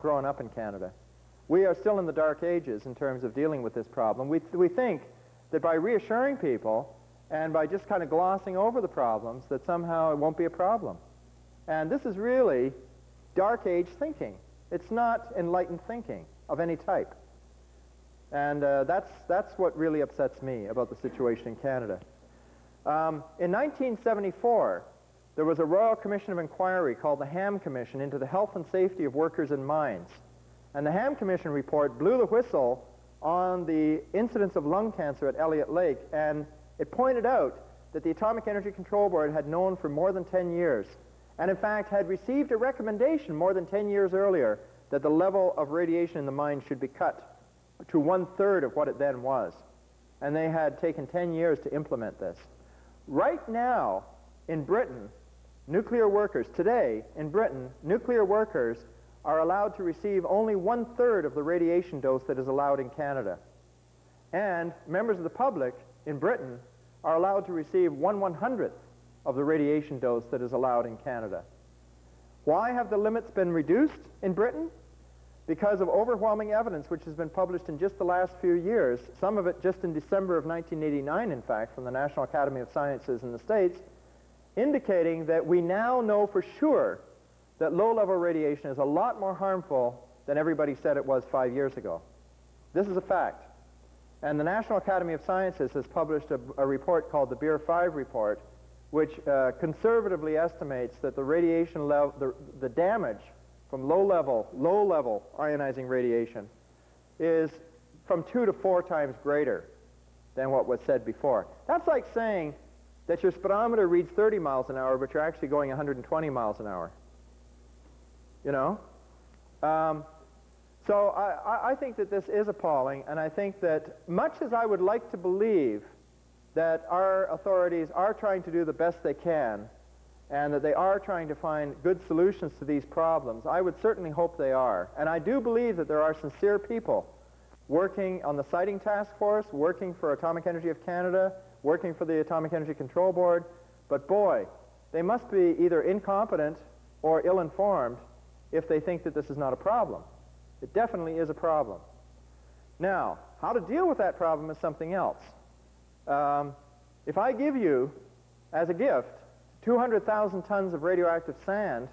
grown up in Canada. We are still in the dark ages in terms of dealing with this problem. We think that by reassuring people and by just kind of glossing over the problems, that somehow it won't be a problem. And this is really dark age thinking. It's not enlightened thinking of any type. And that's what really upsets me about the situation in Canada. In 1974, there was a Royal Commission of Inquiry called the Ham Commission into the health and safety of workers in mines. And the Ham Commission report blew the whistle on the incidence of lung cancer at Elliott Lake, and it pointed out that the Atomic Energy Control Board had known for more than 10 years, and in fact had received a recommendation more than 10 years earlier that the level of radiation in the mine should be cut to 1/3 of what it then was. And they had taken 10 years to implement this. Right now, in Britain, nuclear workers, today, in Britain, nuclear workers are allowed to receive only 1/3 of the radiation dose that is allowed in Canada. And members of the public in Britain are allowed to receive 1/100th of the radiation dose that is allowed in Canada. Why have the limits been reduced in Britain? Because of overwhelming evidence which has been published in just the last few years, some of it just in December of 1989, in fact, from the National Academy of Sciences in the States, indicating that we now know for sure that low-level radiation is a lot more harmful than everybody said it was 5 years ago. This is a fact. And the National Academy of Sciences has published a report called the Beer 5 report, which conservatively estimates that the radiation level, the damage from low-level ionizing radiation is from 2 to 4 times greater than what was said before. That's like saying that your speedometer reads 30 miles an hour, but you're actually going 120 miles an hour. You know? So I think that this is appalling, and I think that much as I would like to believe that our authorities are trying to do the best they can, and that they are trying to find good solutions to these problems, I would certainly hope they are. And I do believe that there are sincere people working on the Siting Task Force, working for Atomic Energy of Canada, working for the Atomic Energy Control Board, but boy, they must be either incompetent or ill-informed if they think that this is not a problem. It definitely is a problem. Now, how to deal with that problem is something else. If I give you, as a gift, 200,000 tons of radioactive sand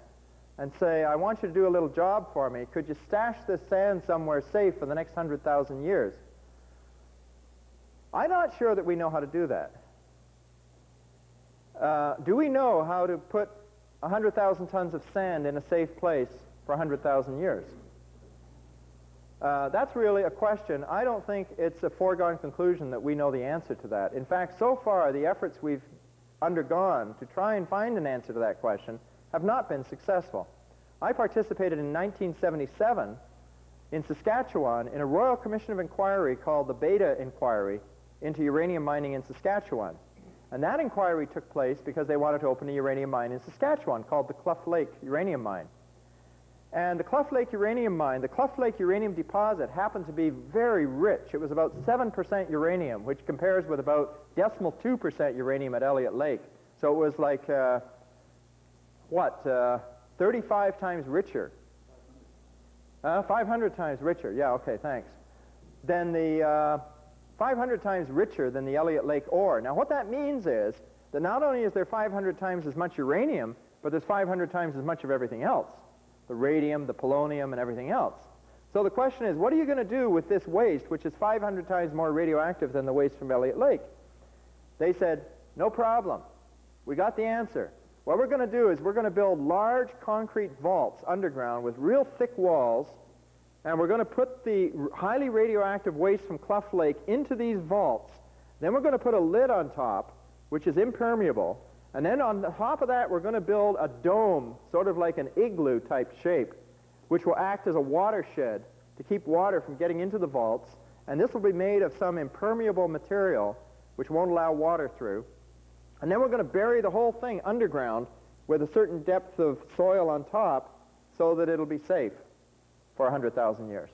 and say, I want you to do a little job for me, could you stash this sand somewhere safe for the next 100,000 years? I'm not sure that we know how to do that. Do we know how to put 100,000 tons of sand in a safe place for 100,000 years? That's really a question. I don't think it's a foregone conclusion that we know the answer to that. In fact, so far, the efforts we've undergone to try and find an answer to that question have not been successful. I participated in 1977 in Saskatchewan in a Royal Commission of Inquiry called the Beta Inquiry into uranium mining in Saskatchewan. And that inquiry took place because they wanted to open a uranium mine in Saskatchewan called the Cluff Lake Uranium Mine. And the Cluff Lake Uranium Mine, the Cluff Lake Uranium deposit happened to be very rich. It was about 7% uranium, which compares with about 0.2% uranium at Elliott Lake. So it was like, 35 times richer. 500 times richer, yeah, okay, thanks. Then the 500 times richer than the Elliott Lake ore. Now what that means is that not only is there 500 times as much uranium, but there's 500 times as much of everything else. The radium, the polonium, and everything else. So the question is, what are you going to do with this waste, which is 500 times more radioactive than the waste from Elliott Lake? They said, no problem. We got the answer. What we're going to do is we're going to build large concrete vaults underground with real thick walls, and we're going to put the highly radioactive waste from Cluff Lake into these vaults. Then we're going to put a lid on top, which is impermeable, and then on the top of that we're going to build a dome, sort of like an igloo type shape, which will act as a watershed to keep water from getting into the vaults, and this will be made of some impermeable material which won't allow water through. And then we're going to bury the whole thing underground with a certain depth of soil on top so that it'll be safe for 100,000 years.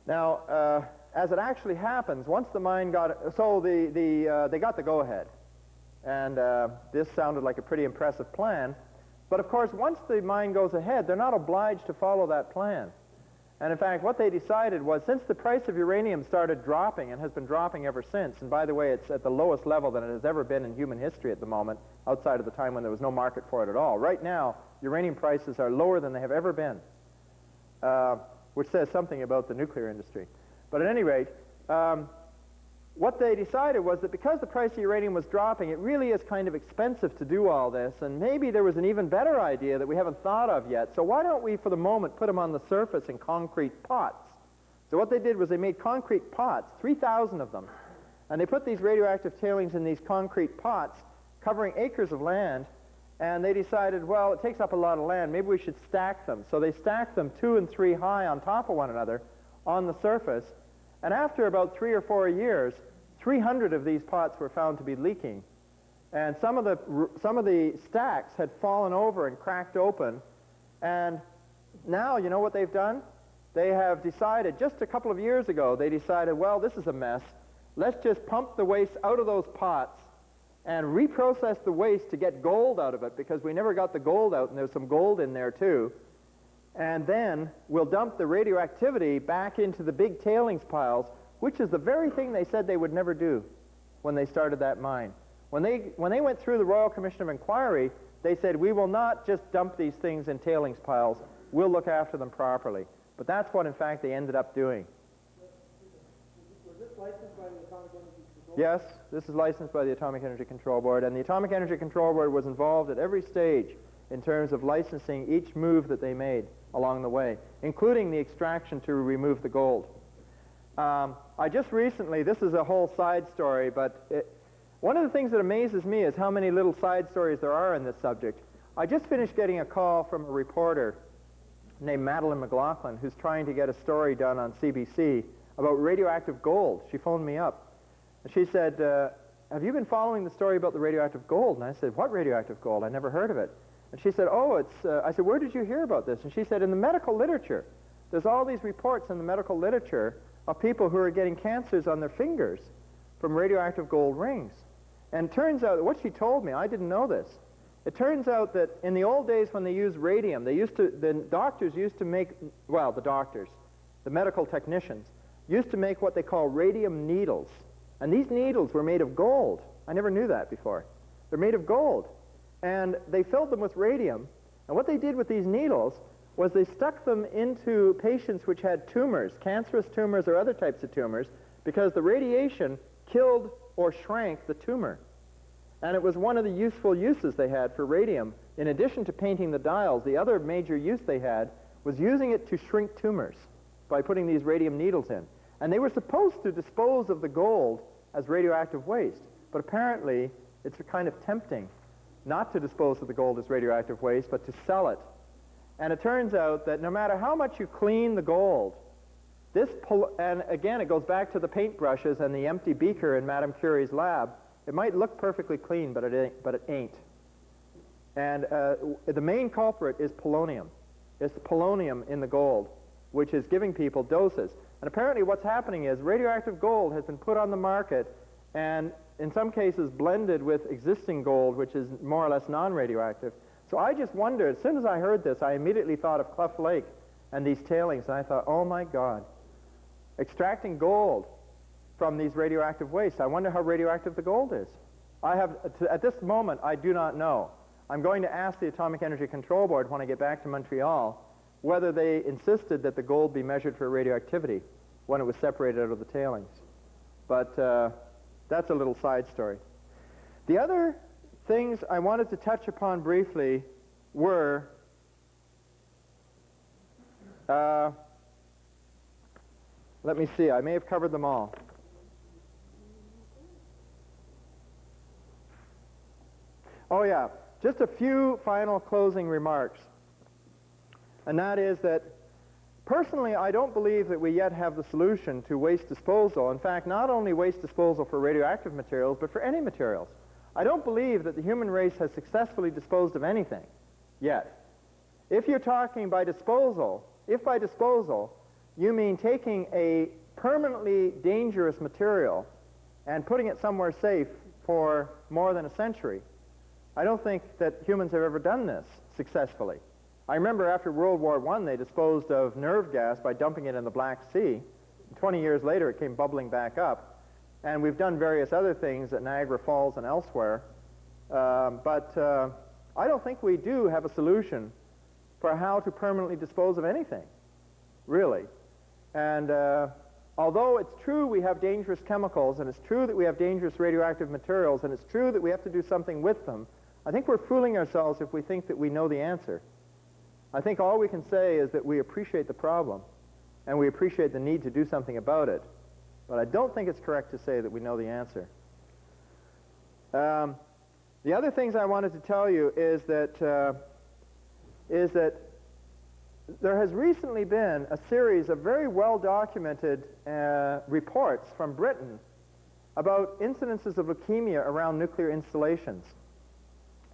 Now, as it actually happens, once the mine got, so they got the go-ahead. And this sounded like a pretty impressive plan. But of course, once the mine goes ahead, they're not obliged to follow that plan. And in fact, what they decided was, since the price of uranium started dropping and has been dropping ever since, and by the way, it's at the lowest level that it has ever been in human history at the moment, outside of the time when there was no market for it at all. Right now, uranium prices are lower than they have ever been, which says something about the nuclear industry. But at any rate, what they decided was that because the price of uranium was dropping, it really is kind of expensive to do all this, and maybe there was an even better idea that we haven't thought of yet. So why don't we, for the moment, put them on the surface in concrete pots? So what they did was they made concrete pots, 3,000 of them, and they put these radioactive tailings in these concrete pots, covering acres of land, and they decided, well, it takes up a lot of land, maybe we should stack them. So they stacked them 2 and 3 high on top of one another on the surface, and after about 3 or 4 years, 300 of these pots were found to be leaking. And some of the stacks had fallen over and cracked open. And now, you know what they've done? They have decided, just a couple of years ago, they decided, well, this is a mess. Let's just pump the waste out of those pots and reprocess the waste to get gold out of it, because we never got the gold out, and there's some gold in there too. And then we'll dump the radioactivity back into the big tailings piles, which is the very thing they said they would never do when they started that mine. When they went through the Royal Commission of Inquiry, they said, we will not just dump these things in tailings piles, we'll look after them properly. But that's what, in fact, they ended up doing. Was this licensed by the Atomic Energy Control Board? Yes, this is licensed by the Atomic Energy Control Board, and the Atomic Energy Control Board was involved at every stage in terms of licensing each move that they made along the way, including the extraction to remove the gold. I just recently, this is a whole side story, but one of the things that amazes me is how many little side stories there are in this subject. I just finished getting a call from a reporter named Madeleine McLaughlin, who's trying to get a story done on CBC about radioactive gold. She phoned me up, and she said, have you been following the story about the radioactive gold? And I said, what radioactive gold? I never heard of it. And she said, oh, it's, I said, where did you hear about this? And she said, in the medical literature. There's all these reports in the medical literature of people who are getting cancers on their fingers from radioactive gold rings. And it turns out, what she told me, I didn't know this, it turns out that in the old days when they used radium, the doctors used to make, well, the medical technicians, used to make what they call radium needles. And these needles were made of gold. I never knew that before. They're made of gold. And they filled them with radium. And what they did with these needles was they stuck them into patients which had tumors, cancerous tumors or other types of tumors, because the radiation killed or shrank the tumor. And it was one of the useful uses they had for radium. In addition to painting the dials, the other major use they had was using it to shrink tumors by putting these radium needles in. And they were supposed to dispose of the gold as radioactive waste, but apparently it's kind of tempting not to dispose of the gold as radioactive waste, but to sell it. And it turns out that no matter how much you clean the gold, and again, it goes back to the paintbrushes and the empty beaker in Madame Curie's lab. It might look perfectly clean, but it ain't. And the main culprit is polonium. It's the polonium in the gold, which is giving people doses. And apparently what's happening is radioactive gold has been put on the market and in some cases blended with existing gold, which is more or less non-radioactive. So I just wondered, as soon as I heard this, I immediately thought of Clough Lake and these tailings, and I thought, oh my God, extracting gold from these radioactive wastes. I wonder how radioactive the gold is. At this moment, I do not know. I'm going to ask the Atomic Energy Control Board when I get back to Montreal whether they insisted that the gold be measured for radioactivity when it was separated out of the tailings. But that's a little side story. The other things I wanted to touch upon briefly were let me see, I may have covered them all. Oh yeah, just a few final closing remarks. And that is that personally I don't believe that we yet have the solution to waste disposal. In fact, not only waste disposal for radioactive materials, but for any materials. I don't believe that the human race has successfully disposed of anything yet. If you're talking by disposal, if by disposal you mean taking a permanently dangerous material and putting it somewhere safe for more than a century, I don't think that humans have ever done this successfully. I remember after World War I, they disposed of nerve gas by dumping it in the Black Sea. 20 years later, it came bubbling back up. And we've done various other things at Niagara Falls and elsewhere. But I don't think we do have a solution for how to permanently dispose of anything, really. And although it's true we have dangerous chemicals, and it's true that we have dangerous radioactive materials, and it's true that we have to do something with them, I think we're fooling ourselves if we think that we know the answer. I think all we can say is that we appreciate the problem, and we appreciate the need to do something about it. But I don't think it's correct to say that we know the answer. The other things I wanted to tell you is that there has recently been a series of very well-documented reports from Britain about incidences of leukemia around nuclear installations.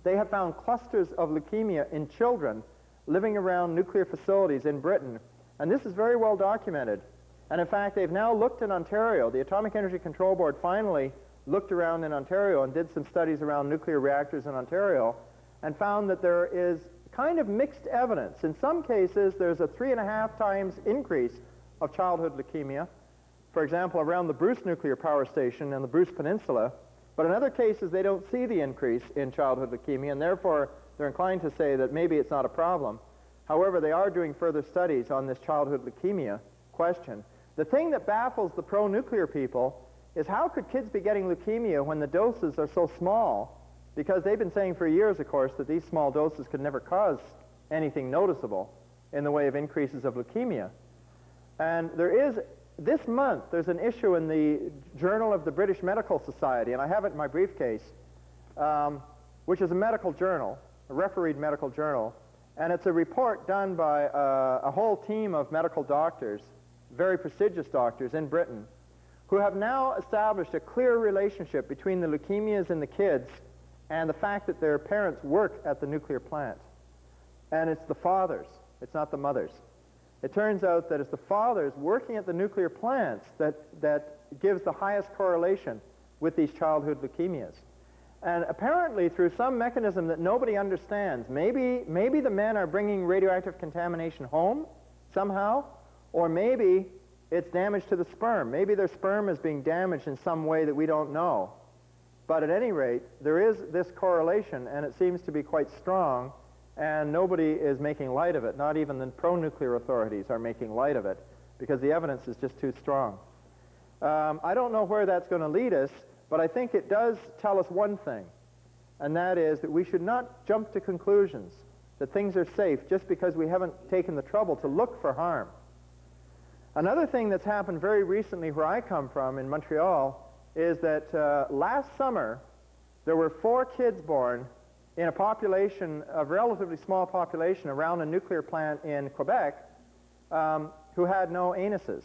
They have found clusters of leukemia in children living around nuclear facilities in Britain, and this is very well documented. And in fact, they've now looked in Ontario. The Atomic Energy Control Board finally looked around in Ontario and did some studies around nuclear reactors in Ontario and found that there is kind of mixed evidence. In some cases, there's a 3.5 times increase of childhood leukemia, for example, around the Bruce nuclear power station and the Bruce Peninsula. But in other cases, they don't see the increase in childhood leukemia, and therefore they're inclined to say that maybe it's not a problem. However, they are doing further studies on this childhood leukemia question. The thing that baffles the pro-nuclear people is how could kids be getting leukemia when the doses are so small? Because they've been saying for years, of course, that these small doses could never cause anything noticeable in the way of increases of leukemia. And there is, this month, there's an issue in the Journal of the British Medical Society, and I have it in my briefcase, which is a medical journal, a refereed medical journal, and it's a report done by a whole team of medical doctors, very prestigious doctors in Britain, who have now established a clear relationship between the leukemias in the kids and the fact that their parents work at the nuclear plant. And it's the fathers, it's not the mothers. It turns out that it's the fathers working at the nuclear plants that gives the highest correlation with these childhood leukemias. And apparently, through some mechanism that nobody understands, maybe the men are bringing radioactive contamination home somehow, or maybe it's damage to the sperm. Maybe their sperm is being damaged in some way that we don't know. But at any rate, there is this correlation, and it seems to be quite strong, and nobody is making light of it. Not even the pro-nuclear authorities are making light of it, because the evidence is just too strong. I don't know where that's going to lead us, but I think it does tell us one thing, and that is that we should not jump to conclusions that things are safe just because we haven't taken the trouble to look for harm. Another thing that's happened very recently where I come from, in Montreal, is that last summer there were 4 kids born in a population, a relatively small population around a nuclear plant in Quebec who had no anuses.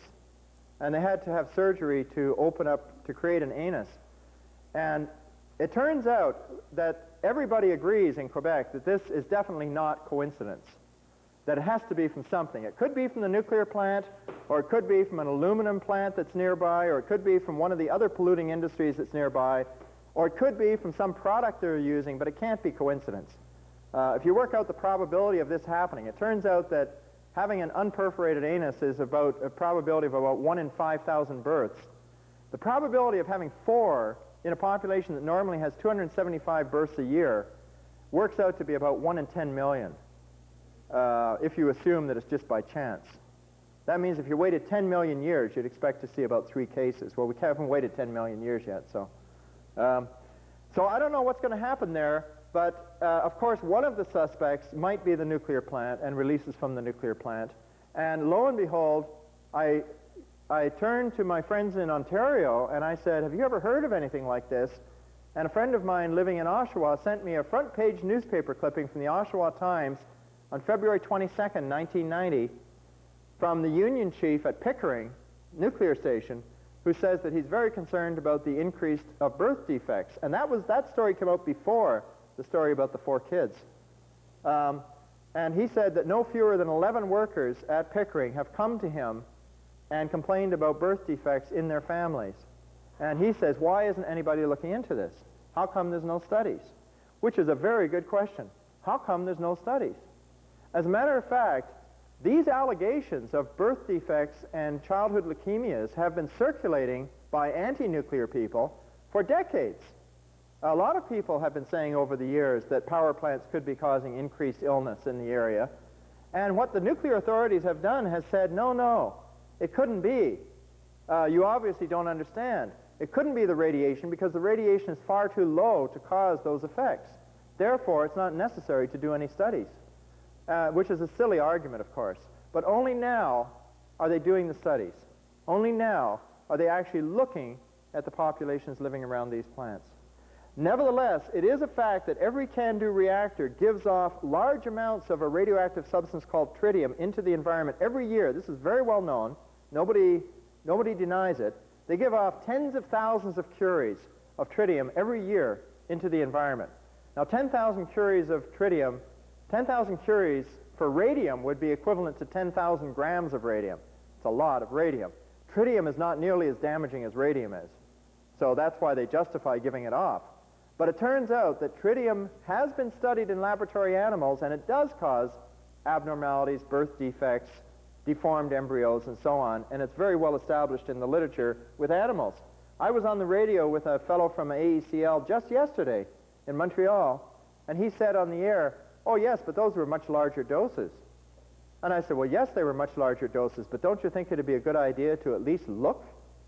And they had to have surgery to open up, to create an anus. And it turns out that everybody agrees in Quebec that this is definitely not coincidence, that it has to be from something. It could be from the nuclear plant, or it could be from an aluminum plant that's nearby, or it could be from one of the other polluting industries that's nearby, or it could be from some product they're using, but it can't be coincidence. If you work out the probability of this happening, it turns out that having an unperforated anus is about a probability of about 1 in 5,000 births. The probability of having 4 in a population that normally has 275 births a year works out to be about 1 in 10 million, if you assume that it's just by chance. That means if you waited 10 million years, you'd expect to see about 3 cases. Well, we haven't waited 10 million years yet, so. So I don't know what's going to happen there, but of course one of the suspects might be the nuclear plant and releases from the nuclear plant. And lo and behold, I turned to my friends in Ontario and I said, have you ever heard of anything like this? And a friend of mine living in Oshawa sent me a front page newspaper clipping from the Oshawa Times on February 22nd, 1990, from the union chief at Pickering nuclear station, who says that he's very concerned about the increase of birth defects. And that story came out before the story about the 4 kids. And he said that no fewer than 11 workers at Pickering have come to him and complained about birth defects in their families. And he says, why isn't anybody looking into this? How come there's no studies? Which is a very good question. How come there's no studies? As a matter of fact, these allegations of birth defects and childhood leukemias have been circulating by anti-nuclear people for decades. A lot of people have been saying over the years that power plants could be causing increased illness in the area. And what the nuclear authorities have done has said, no, no, it couldn't be. You obviously don't understand. It couldn't be the radiation because the radiation is far too low to cause those effects. Therefore, it's not necessary to do any studies, which is a silly argument, of course. But only now are they doing the studies. Only now are they actually looking at the populations living around these plants. Nevertheless, it is a fact that every CANDU reactor gives off large amounts of a radioactive substance called tritium into the environment every year. This is very well known. Nobody denies it. They give off tens of thousands of curies of tritium every year into the environment. Now, 10,000 curies of tritium, 10,000 curies for radium would be equivalent to 10,000 grams of radium. It's a lot of radium. Tritium is not nearly as damaging as radium is. So that's why they justify giving it off. But it turns out that tritium has been studied in laboratory animals, and it does cause abnormalities, birth defects, deformed embryos, and so on, and it's very well established in the literature with animals. I was on the radio with a fellow from AECL just yesterday in Montreal, and he said on the air, oh yes, but those were much larger doses. And I said, well, yes, they were much larger doses, but don't you think it would be a good idea to at least look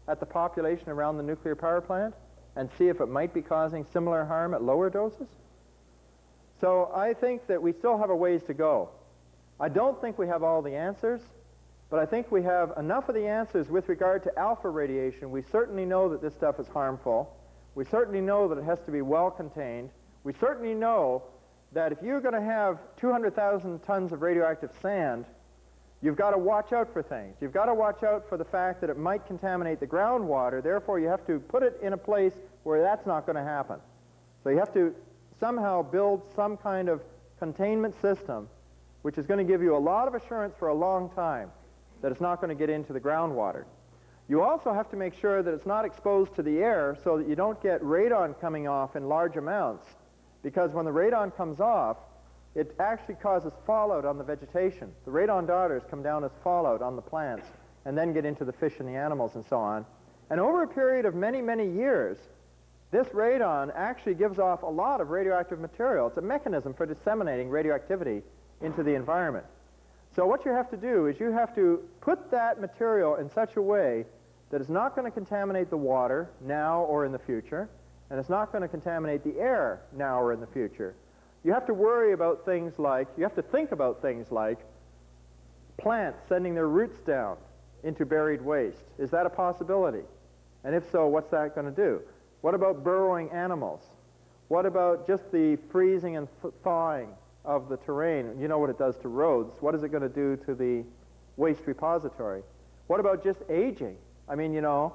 at the population around the nuclear power plant and see if it might be causing similar harm at lower doses? So I think that we still have a ways to go. I don't think we have all the answers, but I think we have enough of the answers with regard to alpha radiation. We certainly know that this stuff is harmful. We certainly know that it has to be well contained. We certainly know that if you're going to have 200,000 tons of radioactive sand, you've got to watch out for things. You've got to watch out for the fact that it might contaminate the groundwater. Therefore, you have to put it in a place where that's not going to happen. So you have to somehow build some kind of containment system which is going to give you a lot of assurance for a long time that it's not going to get into the groundwater. You also have to make sure that it's not exposed to the air so that you don't get radon coming off in large amounts, because when the radon comes off, it actually causes fallout on the vegetation. The radon daughters come down as fallout on the plants and then get into the fish and the animals and so on. And over a period of many, many years, this radon actually gives off a lot of radioactive material. It's a mechanism for disseminating radioactivity into the environment. So what you have to do is you have to put that material in such a way that it's not going to contaminate the water now or in the future, and it's not going to contaminate the air now or in the future. You have to worry about things like, you have to think about things like plants sending their roots down into buried waste. Is that a possibility? And if so, what's that going to do? What about burrowing animals? What about just the freezing and thawing of the terrain? You know what it does to roads. What is it going to do to the waste repository? What about just aging? I mean, you know,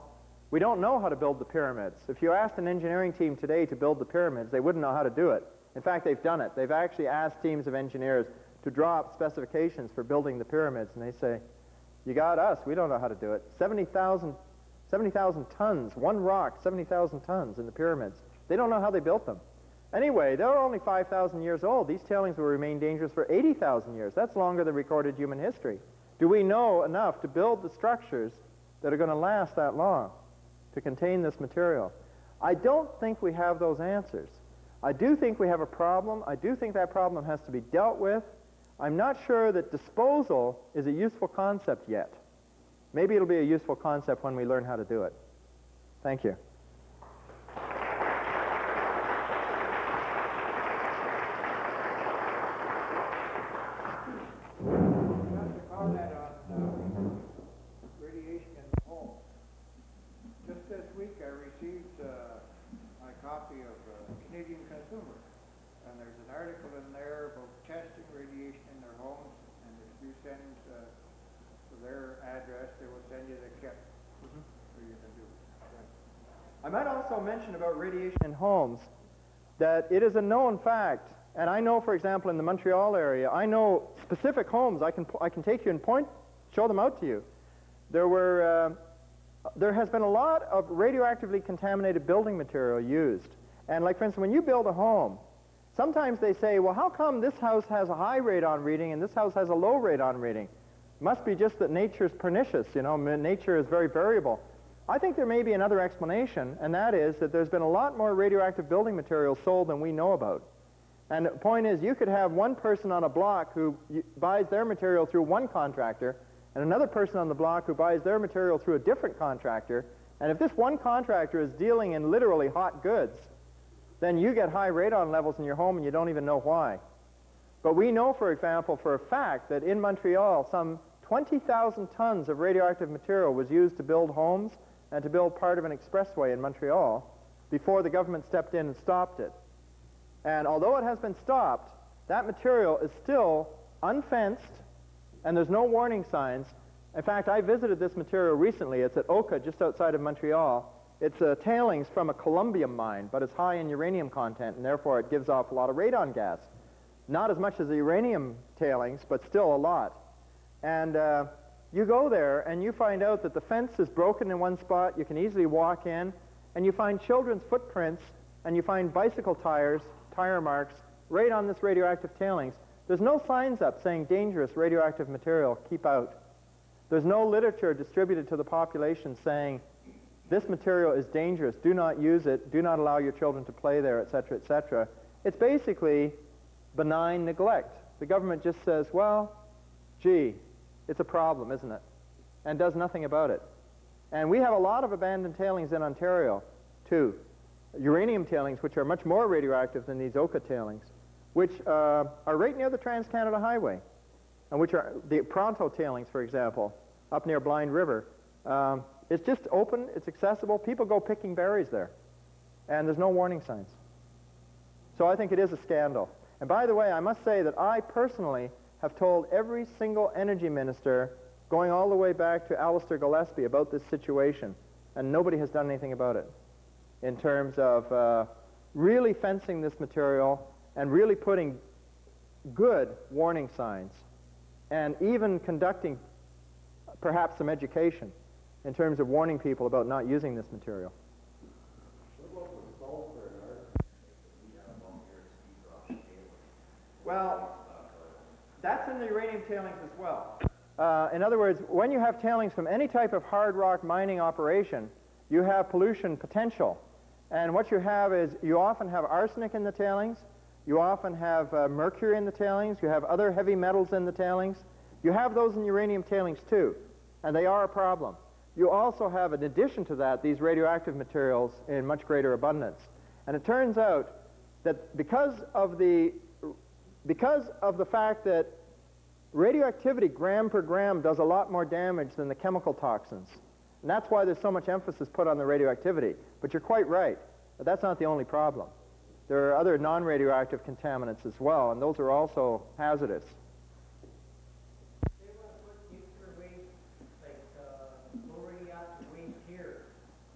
we don't know how to build the pyramids. If you asked an engineering team today to build the pyramids, they wouldn't know how to do it. In fact, they've done it. They've actually asked teams of engineers to draw up specifications for building the pyramids, and they say, you got us, we don't know how to do it. 70,000 tons, one rock, 70,000 tons in the pyramids. They don't know how they built them. Anyway, they're only 5,000 years old. These tailings will remain dangerous for 80,000 years. That's longer than recorded human history. Do we know enough to build the structures that are going to last that long to contain this material? I don't think we have those answers. I do think we have a problem. I do think that problem has to be dealt with. I'm not sure that disposal is a useful concept yet. Maybe it'll be a useful concept when we learn how to do it. Thank you. Just a comment on radiation in the home. Just this week I received my copy of Canadian Consumer, and there's an article in there about testing radiation in their homes, and if you send to their address, they will send you the kit, so you can do it. I might also mention about radiation in homes that it is a known fact, and I know, for example, in the Montreal area, I know specific homes. I can take you and show them out to you. There has been a lot of radioactively contaminated building material used. And like, for instance, when you build a home, sometimes they say, well, how come this house has a high radon reading and this house has a low radon reading? It must be just that nature's pernicious, you know, nature is very variable. I think there may be another explanation, and that is that there's been a lot more radioactive building materials sold than we know about. And the point is, you could have one person on a block who buys their material through one contractor, and another person on the block who buys their material through a different contractor, and if this one contractor is dealing in literally hot goods, then you get high radon levels in your home and you don't even know why. But we know, for example, for a fact that in Montreal, some 20,000 tons of radioactive material was used to build homes and to build part of an expressway in Montreal before the government stepped in and stopped it. And although it has been stopped, that material is still unfenced, and there's no warning signs. In fact, I visited this material recently. It's at Oka, just outside of Montreal. It's tailings from a columbium mine, but it's high in uranium content, and therefore it gives off a lot of radon gas. Not as much as the uranium tailings, but still a lot. And you go there, and you find out that the fence is broken in one spot. You can easily walk in, and you find children's footprints, and you find bicycle tires, tire marks, right on this radioactive tailings. There's no signs up saying dangerous radioactive material, keep out. There's no literature distributed to the population saying this material is dangerous, do not use it, do not allow your children to play there, etc., etc. It's basically benign neglect. The government just says, well, gee, it's a problem, isn't it? And does nothing about it. And we have a lot of abandoned tailings in Ontario, too. Uranium tailings, which are much more radioactive than these Oka tailings, which are right near the Trans-Canada Highway, and which are the Pronto tailings, for example, up near Blind River. It's just open, it's accessible, people go picking berries there, and there's no warning signs. So I think it is a scandal. And by the way, I must say that I personally have told every single energy minister, going all the way back to Alistair Gillespie, about this situation, and nobody has done anything about it in terms of really fencing this material and really putting good warning signs and even conducting perhaps some education in terms of warning people about not using this material. Well, that's in the uranium tailings as well. In other words, when you have tailings from any type of hard rock mining operation, you have pollution potential. And what you have is you often have arsenic in the tailings, you often have mercury in the tailings, you have other heavy metals in the tailings. You have those in uranium tailings too, and they are a problem. You also have, in addition to that, these radioactive materials in much greater abundance. And it turns out that because of the fact that radioactivity gram per gram does a lot more damage than the chemical toxins, and that's why there's so much emphasis put on the radioactivity. But you're quite right, but that's not the only problem. There are other non-radioactive contaminants as well, and those are also hazardous. They want to put nuclear waste, like low radioactive waste here.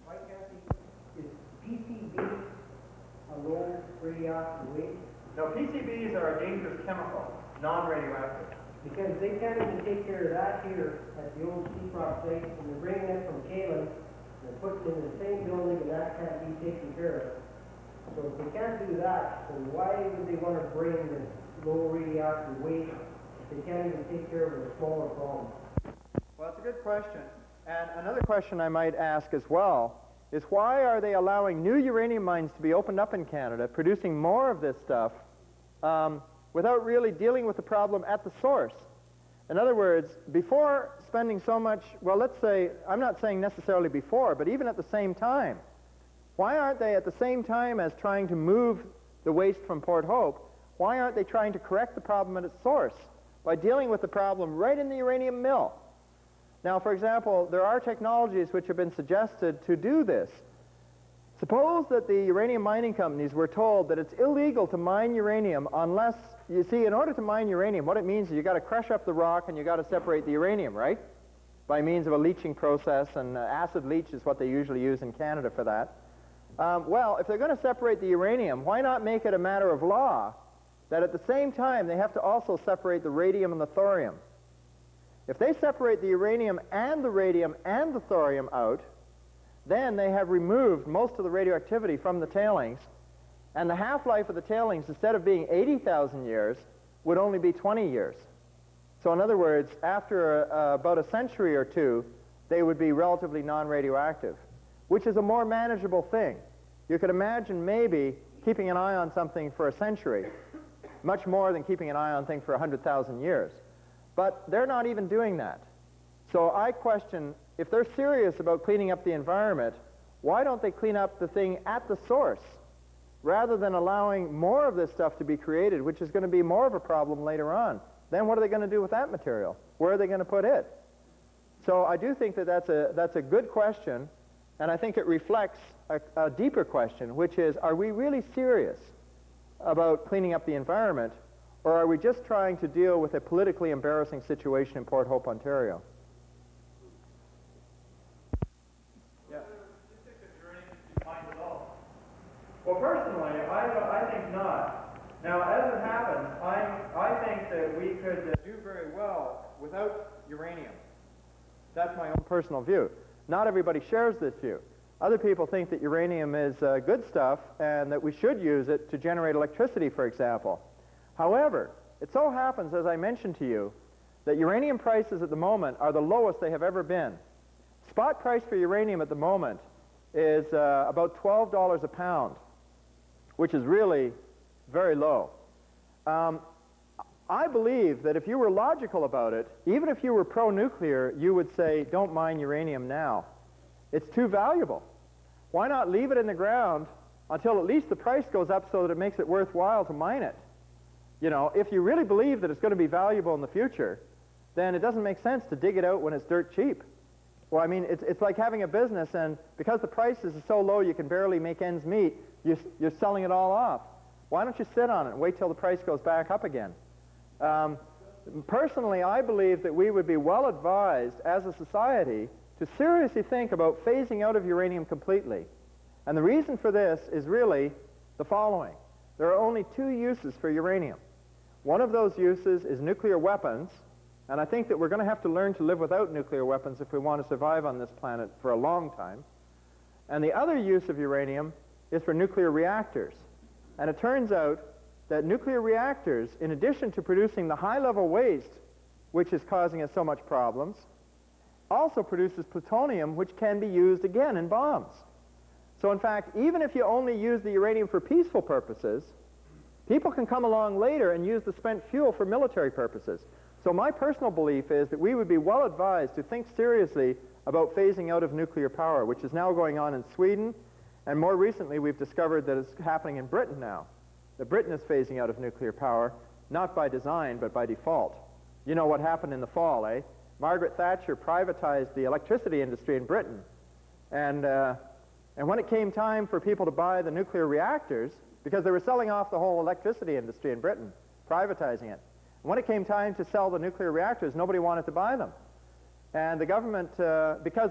Why can't they? Is PCB a low radioactive waste? No, PCBs are a dangerous chemical, non-radioactive. Because they can't even take care of that here at the old Seafrost site, and they're bringing it from Kalen, and they're putting it in the same building, and that can't be taken care of. So if they can't do that, then why would they want to bring this low radioactive waste if they can't even take care of the smaller problems? Well, that's a good question. And another question I might ask as well is why are they allowing new uranium mines to be opened up in Canada, producing more of this stuff, without really dealing with the problem at the source? In other words, before spending so much, well, let's say, I'm not saying necessarily before, but even at the same time, why aren't they at the same time as trying to move the waste from Port Hope, why aren't they trying to correct the problem at its source by dealing with the problem right in the uranium mill? Now, for example, there are technologies which have been suggested to do this. Suppose that the uranium mining companies were told that it's illegal to mine uranium unless, you see, in order to mine uranium, what it means is you've got to crush up the rock and you've got to separate the uranium, right? By means of a leaching process, and acid leach is what they usually use in Canada for that. Well, if they're going to separate the uranium, why not make it a matter of law that at the same time they have to also separate the radium and the thorium? If they separate the uranium and the radium and the thorium out, then they have removed most of the radioactivity from the tailings, And the half-life of the tailings, instead of being 80,000 years, would only be 20 years. So in other words, after about a century or two, they would be relatively non-radioactive, which is a more manageable thing. You could imagine maybe keeping an eye on something for a century, much more than keeping an eye on things for 100,000 years. But they're not even doing that. So I question, if they're serious about cleaning up the environment, why don't they clean up the thing at the source, rather than allowing more of this stuff to be created, which is going to be more of a problem later on? Then what are they going to do with that material? Where are they going to put it? So I do think that that's a good question, and I think it reflects a deeper question, which is, are we really serious about cleaning up the environment, or are we just trying to deal with a politically embarrassing situation in Port Hope, Ontario? Yeah. Do you think that uranium should be mined at all? Well, personally, I think not. Now, as it happens, I think that we could do very well without uranium. That's my own personal view. Not everybody shares this view. Other people think that uranium is good stuff and that we should use it to generate electricity, for example. However, it so happens, as I mentioned to you, that uranium prices at the moment are the lowest they have ever been. Spot price for uranium at the moment is about $12 a pound, which is really very low. I believe that if you were logical about it, even if you were pro-nuclear, you would say, don't mine uranium now. It's too valuable. Why not leave it in the ground until at least the price goes up so that it makes it worthwhile to mine it? You know, if you really believe that it's going to be valuable in the future, then it doesn't make sense to dig it out when it's dirt cheap. Well, I mean, it's like having a business, and because the prices are so low you can barely make ends meet, you're selling it all off. Why don't you sit on it and wait till the price goes back up again? Personally, I believe that we would be well advised as a society to seriously think about phasing out of uranium completely. And the reason for this is really the following. There are only two uses for uranium. One of those uses is nuclear weapons, and I think that we're going to have to learn to live without nuclear weapons if we want to survive on this planet for a long time. And the other use of uranium is for nuclear reactors. And it turns out that nuclear reactors, in addition to producing the high-level waste, which is causing us so much problems, also produces plutonium, which can be used again in bombs. So in fact, even if you only use the uranium for peaceful purposes, people can come along later and use the spent fuel for military purposes. So my personal belief is that we would be well advised to think seriously about phasing out of nuclear power, which is now going on in Sweden, and more recently we've discovered that it's happening in Britain now. That Britain is phasing out of nuclear power, not by design, but by default. You know what happened in the fall, eh? Margaret Thatcher privatized the electricity industry in Britain. And when it came time for people to buy the nuclear reactors, because they were selling off the whole electricity industry in Britain, privatizing it. And when it came time to sell the nuclear reactors, nobody wanted to buy them. And the government, because